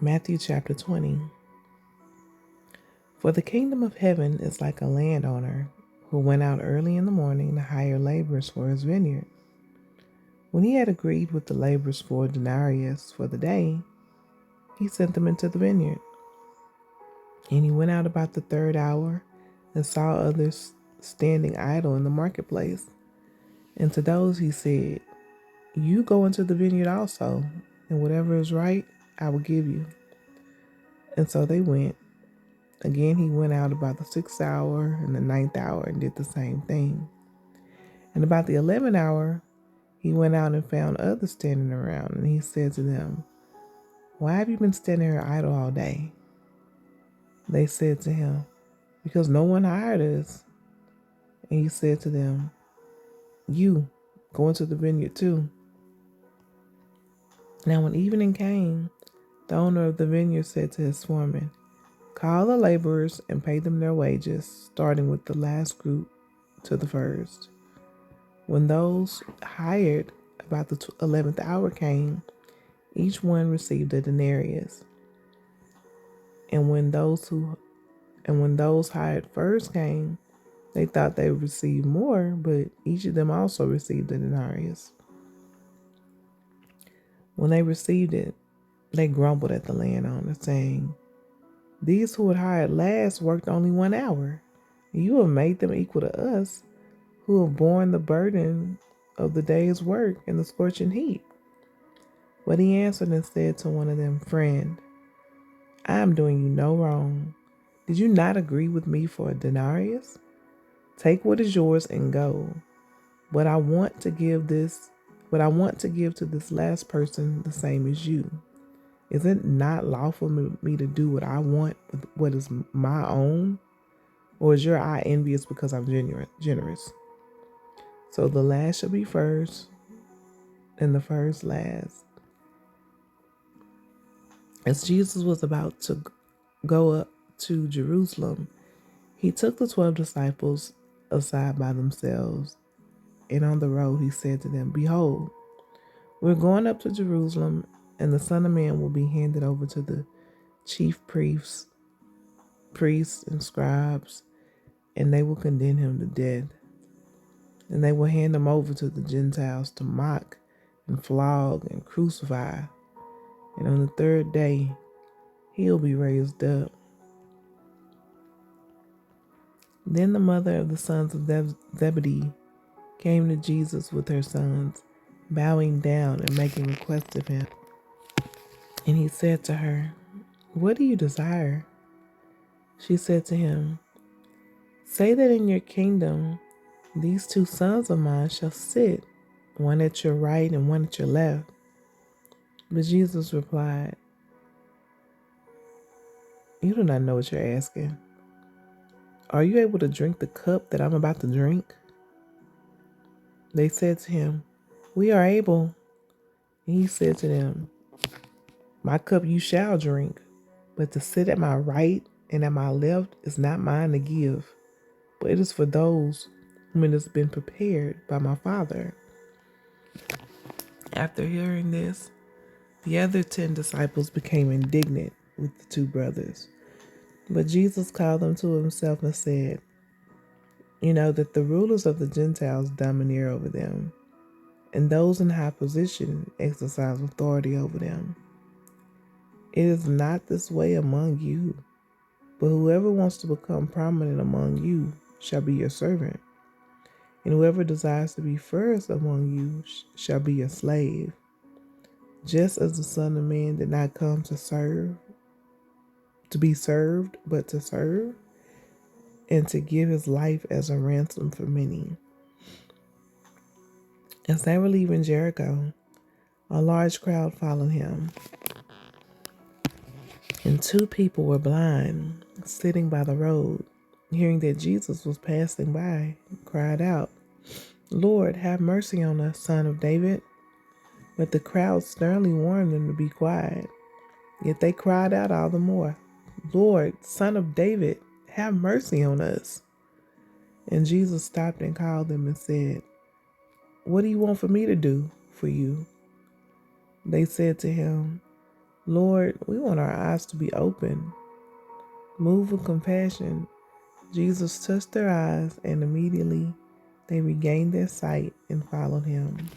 Matthew chapter 20. For the kingdom of heaven is like a landowner who went out early in the morning to hire laborers for his vineyard. When he had agreed with the laborers for a denarius for the day, he sent them into the vineyard. And he went out about the third hour and saw others standing idle in the marketplace. And to those he said, "You go into the vineyard also, and whatever is right, I will give you." And so they went. Again, he went out about the 6th hour and the 9th hour and did the same thing. And about the 11th hour, he went out and found others standing around. And he said to them, "Why have you been standing here idle all day?" They said to him, "Because no one hired us." And he said to them, "You go into the vineyard too." Now when evening came, the owner of the vineyard said to his foreman, "Call the laborers and pay them their wages, starting with the last group to the first." When those hired about the 11th hour came, each one received a denarius. And when those hired first came, they thought they would receive more, but each of them also received a denarius. When they received it, they grumbled at the landowner, saying, "These who had hired last worked only 1 hour. You have made them equal to us, who have borne the burden of the day's work in the scorching heat." But he answered and said to one of them, "Friend, I am doing you no wrong. Did you not agree with me for a denarius? Take what is yours and go. But I want to give to this last person the same as you. Is it not lawful for me to do what I want with what is my own? Or is your eye envious because I'm generous? So the last shall be first, and the first last." As Jesus was about to go up to Jerusalem, he took the 12 disciples aside by themselves, and on the road he said to them, "Behold, we're going up to Jerusalem, and the Son of Man will be handed over to the chief priests and scribes, and they will condemn him to death. And they will hand him over to the Gentiles to mock and flog and crucify. And on the third day, he'll be raised up." Then the mother of the sons of Zebedee came to Jesus with her sons, bowing down and making request of him. And he said to her, "What do you desire?" She said to him, "Say that in your kingdom these two sons of mine shall sit, one at your right and one at your left." But Jesus replied, "You do not know what you're asking. Are you able to drink the cup that I'm about to drink?" They said to him, "We are able." And he said to them, "My cup you shall drink, but to sit at my right and at my left is not mine to give, but it is for those whom it has been prepared by my Father." After hearing this, the other 10 disciples became indignant with the two brothers. But Jesus called them to himself and said, "You know that the rulers of the Gentiles domineer over them, and those in high position exercise authority over them. It is not this way among you, but whoever wants to become prominent among you shall be your servant, and whoever desires to be first among you shall be your slave. Just as the Son of Man did not come to be served, but to serve, and to give his life as a ransom for many." As they were leaving Jericho, a large crowd followed him, and two people were blind, sitting by the road. Hearing that Jesus was passing by, cried out, "Lord, have mercy on us, Son of David." But the crowd sternly warned them to be quiet. Yet they cried out all the more, "Lord, Son of David, have mercy on us." And Jesus stopped and called them and said, "What do you want for me to do for you?" They said to him, Lord, we want our eyes to be open. Moved with compassion, Jesus touched their eyes, and immediately they regained their sight and followed him.